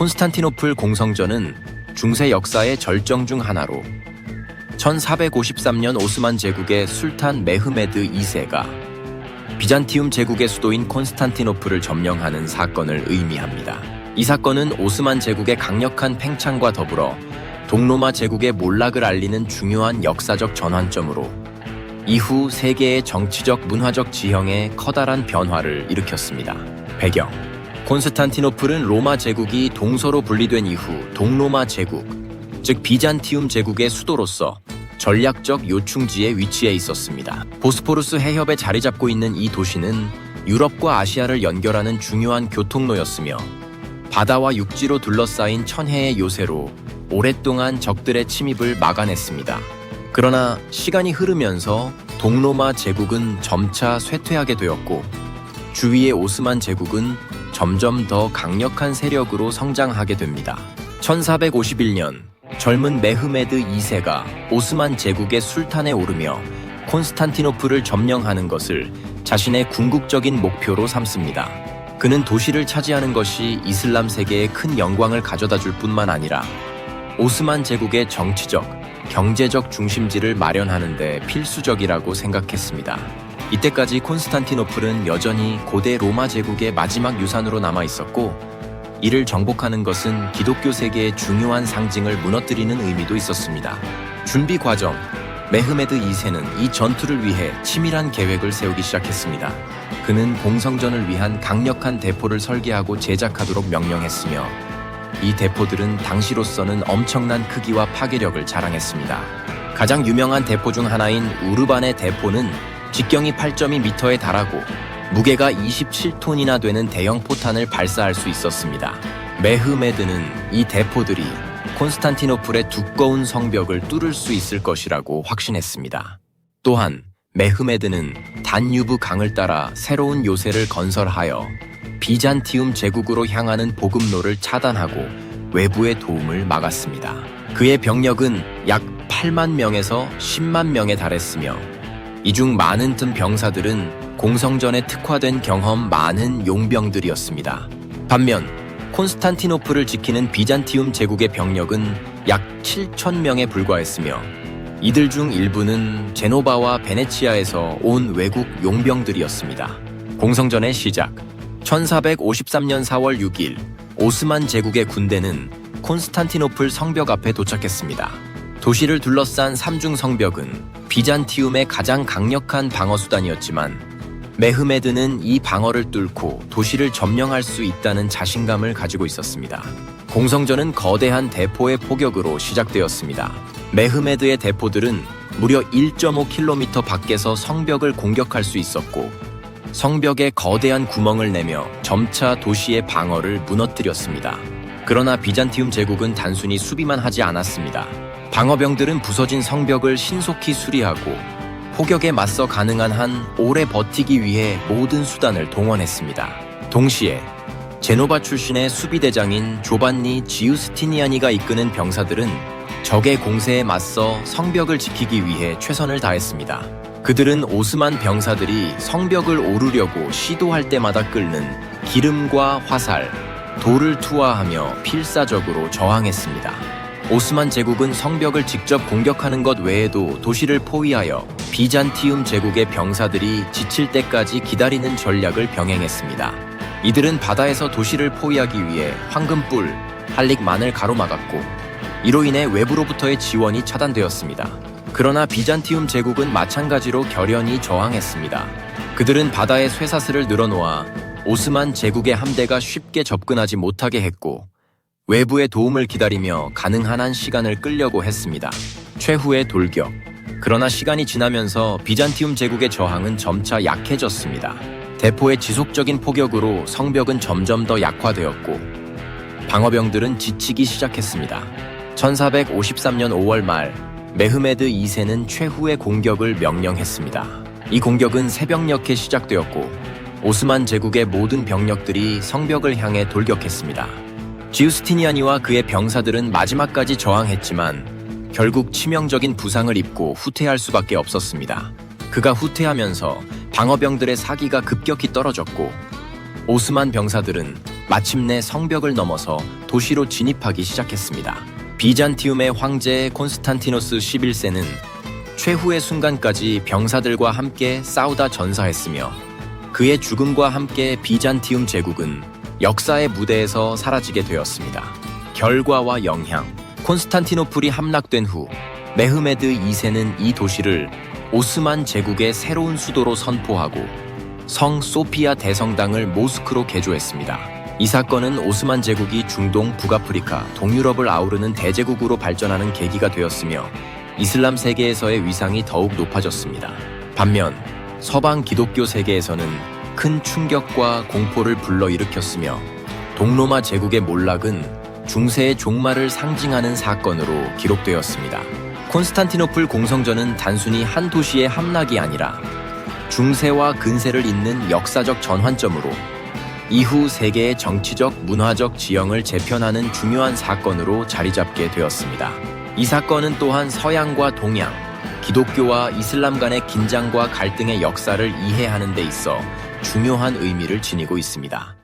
콘스탄티노플 공성전은 중세 역사의 절정 중 하나로 1453년 오스만 제국의 술탄 메흐메드 2세가 비잔티움 제국의 수도인 콘스탄티노플을 점령하는 사건을 의미합니다. 이 사건은 오스만 제국의 강력한 팽창과 더불어 동로마 제국의 몰락을 알리는 중요한 역사적 전환점으로 이후 세계의 정치적 문화적 지형에 커다란 변화를 일으켰습니다. 배경: 콘스탄티노플은 로마 제국이 동서로 분리된 이후 동로마 제국, 즉 비잔티움 제국의 수도로서 전략적 요충지에 위치해 있었습니다. 보스포루스 해협에 자리 잡고 있는 이 도시는 유럽과 아시아를 연결하는 중요한 교통로였으며 바다와 육지로 둘러싸인 천혜의 요새로 오랫동안 적들의 침입을 막아냈습니다. 그러나 시간이 흐르면서 동로마 제국은 점차 쇠퇴하게 되었고 주위의 오스만 제국은 점점 더 강력한 세력으로 성장하게 됩니다. 1451년 젊은 메흐메드 2세가 오스만 제국의 술탄에 오르며 콘스탄티노플을 점령하는 것을 자신의 궁극적인 목표로 삼습니다. 그는 도시를 차지하는 것이 이슬람 세계에 큰 영광을 가져다 줄 뿐만 아니라 오스만 제국의 정치적, 경제적 중심지를 마련하는 데 필수적이라고 생각했습니다. 이때까지 콘스탄티노플은 여전히 고대 로마 제국의 마지막 유산으로 남아 있었고 이를 정복하는 것은 기독교 세계의 중요한 상징을 무너뜨리는 의미도 있었습니다. 준비 과정: 메흐메드 2세는 이 전투를 위해 치밀한 계획을 세우기 시작했습니다. 그는 공성전을 위한 강력한 대포를 설계하고 제작하도록 명령했으며 이 대포들은 당시로서는 엄청난 크기와 파괴력을 자랑했습니다. 가장 유명한 대포 중 하나인 우르반의 대포는 직경이 8.2m에 달하고 무게가 27톤이나 되는 대형 포탄을 발사할 수 있었습니다. 메흐메드는 이 대포들이 콘스탄티노플의 두꺼운 성벽을 뚫을 수 있을 것이라고 확신했습니다. 또한 메흐메드는 단유브 강을 따라 새로운 요새를 건설하여 비잔티움 제국으로 향하는 보급로를 차단하고 외부의 도움을 막았습니다. 그의 병력은 약 8만 명에서 10만 명에 달했으며 이 중 많은 틈 병사들은 공성전에 특화된 경험 많은 용병들이었습니다. 반면 콘스탄티노플을 지키는 비잔티움 제국의 병력은 약 7천 명에 불과했으며 이들 중 일부는 제노바와 베네치아에서 온 외국 용병들이었습니다. 공성전의 시작: 1453년 4월 6일 오스만 제국의 군대는 콘스탄티노플 성벽 앞에 도착했습니다. 도시를 둘러싼 삼중 성벽은 비잔티움의 가장 강력한 방어 수단이었지만 메흐메드는 이 방어를 뚫고 도시를 점령할 수 있다는 자신감을 가지고 있었습니다. 공성전은 거대한 대포의 포격으로 시작되었습니다. 메흐메드의 대포들은 무려 1.5km 밖에서 성벽을 공격할 수 있었고 성벽에 거대한 구멍을 내며 점차 도시의 방어를 무너뜨렸습니다. 그러나 비잔티움 제국은 단순히 수비만 하지 않았습니다. 방어병들은 부서진 성벽을 신속히 수리하고 폭격에 맞서 가능한 한 오래 버티기 위해 모든 수단을 동원했습니다. 동시에 제노바 출신의 수비대장인 조반니 지우스티니아니가 이끄는 병사들은 적의 공세에 맞서 성벽을 지키기 위해 최선을 다했습니다. 그들은 오스만 병사들이 성벽을 오르려고 시도할 때마다 끓는 기름과 화살, 돌을 투하하며 필사적으로 저항했습니다. 오스만 제국은 성벽을 직접 공격하는 것 외에도 도시를 포위하여 비잔티움 제국의 병사들이 지칠 때까지 기다리는 전략을 병행했습니다. 이들은 바다에서 도시를 포위하기 위해 황금뿔, 할릭만을 가로막았고 이로 인해 외부로부터의 지원이 차단되었습니다. 그러나 비잔티움 제국은 마찬가지로 결연히 저항했습니다. 그들은 바다에 쇠사슬을 늘어놓아 오스만 제국의 함대가 쉽게 접근하지 못하게 했고 외부의 도움을 기다리며 가능한 한 시간을 끌려고 했습니다. 최후의 돌격. 그러나 시간이 지나면서 비잔티움 제국의 저항은 점차 약해졌습니다. 대포의 지속적인 포격으로 성벽은 점점 더 약화되었고 방어병들은 지치기 시작했습니다. 1453년 5월 말 메흐메드 2세는 최후의 공격을 명령했습니다. 이 공격은 새벽녘에 시작되었고 오스만 제국의 모든 병력들이 성벽을 향해 돌격했습니다. 지우스티니아니와 그의 병사들은 마지막까지 저항했지만 결국 치명적인 부상을 입고 후퇴할 수밖에 없었습니다. 그가 후퇴하면서 방어병들의 사기가 급격히 떨어졌고 오스만 병사들은 마침내 성벽을 넘어서 도시로 진입하기 시작했습니다. 비잔티움의 황제 콘스탄티노스 11세는 최후의 순간까지 병사들과 함께 싸우다 전사했으며 그의 죽음과 함께 비잔티움 제국은 역사의 무대에서 사라지게 되었습니다. 결과와 영향. 콘스탄티노플이 함락된 후 메흐메드 2세는 이 도시를 오스만 제국의 새로운 수도로 선포하고 성 소피아 대성당을 모스크로 개조했습니다. 이 사건은 오스만 제국이 중동, 북아프리카, 동유럽을 아우르는 대제국으로 발전하는 계기가 되었으며 이슬람 세계에서의 위상이 더욱 높아졌습니다. 반면 서방 기독교 세계에서는 큰 충격과 공포를 불러일으켰으며 동로마 제국의 몰락은 중세의 종말을 상징하는 사건으로 기록되었습니다. 콘스탄티노플 공성전은 단순히 한 도시의 함락이 아니라 중세와 근세를 잇는 역사적 전환점으로 이후 세계의 정치적, 문화적 지형을 재편하는 중요한 사건으로 자리잡게 되었습니다. 이 사건은 또한 서양과 동양, 기독교와 이슬람 간의 긴장과 갈등의 역사를 이해하는 데 있어 중요한 의미를 지니고 있습니다.